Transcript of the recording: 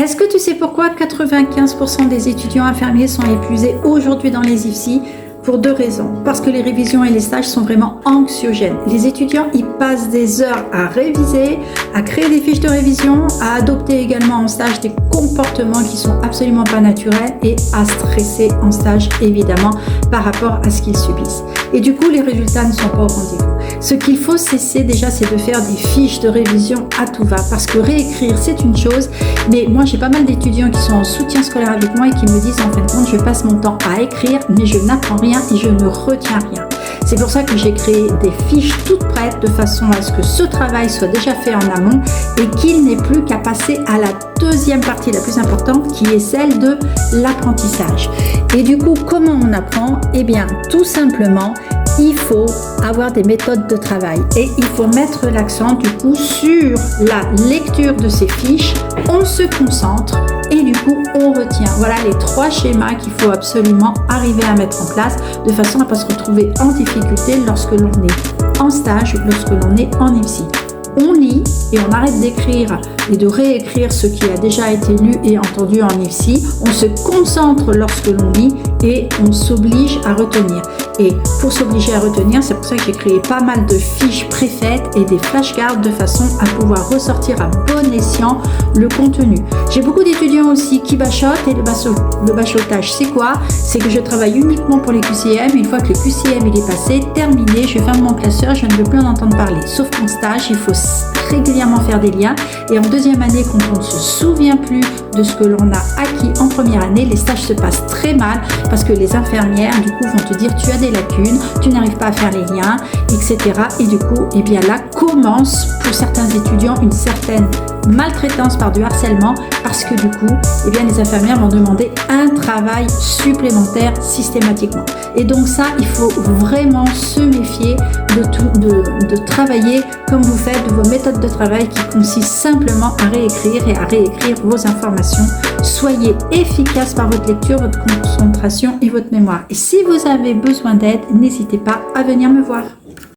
Est-ce que tu sais pourquoi 95% des étudiants infirmiers sont épuisés aujourd'hui dans les IFSI? Pour deux raisons. Parce que les révisions et les stages sont vraiment anxiogènes. Les étudiants, ils passent des heures à réviser, à créer des fiches de révision, à adopter également en stage des comportements qui sont absolument pas naturels et à stresser en stage, évidemment, par rapport à ce qu'ils subissent. Et du coup, les résultats ne sont pas au rendez-vous. Ce qu'il faut cesser déjà, c'est de faire des fiches de révision à tout va. Parce que réécrire, c'est une chose. Mais moi, j'ai pas mal d'étudiants qui sont en soutien scolaire avec moi et qui me disent, en fin de compte, je passe mon temps à écrire, mais je n'apprends rien et je ne retiens rien. C'est pour ça que j'ai créé des fiches toutes prêtes de façon à ce que ce travail soit déjà fait en amont et qu'il n'ait plus qu'à passer à la deuxième partie la plus importante qui est celle de l'apprentissage. Et du coup, comment on apprend? Eh bien, tout simplement, il faut avoir des méthodes de travail et il faut mettre l'accent du coup sur la lecture de ces fiches. On se concentre et du coup on retient. Voilà les trois schémas qu'il faut absolument arriver à mettre en place de façon à ne pas se retrouver en difficulté lorsque l'on est en stage ou lorsque l'on est en IFSI. On lit et on arrête d'écrire et de réécrire ce qui a déjà été lu et entendu en IFSI. On se concentre lorsque l'on lit et on s'oblige à retenir. Et pour s'obliger à retenir, c'est pour ça que j'ai créé pas mal de fiches préfaites et des flashcards de façon à pouvoir ressortir à bon escient le contenu. J'ai beaucoup d'étudiants aussi qui bachotent et le bachotage c'est quoi? C'est que je travaille uniquement pour les QCM et une fois que le QCM il est passé, terminé, je ferme mon classeur, je ne veux plus en entendre parler. Sauf qu'en stage, il faut régulièrement faire des liens et en deuxième année, quand on ne se souvient plus de ce que l'on a acquis en première année, les stages se passent très mal parce que les infirmières du coup vont te dire tu as des lacunes, tu n'arrives pas à faire les liens, etc. Et du coup, eh bien là commence pour certains étudiants une certaine maltraitance par du harcèlement parce que du coup, eh bien les infirmières vont demander un travail supplémentaire systématiquement. Et donc ça, il faut vraiment se méfier de travailler comme vous faites, de vos méthodes de travail qui consistent simplement à réécrire et à réécrire vos informations. Soyez efficace par votre lecture, votre concentration et votre mémoire. Et si vous avez besoin d'aide, n'hésitez pas à venir me voir.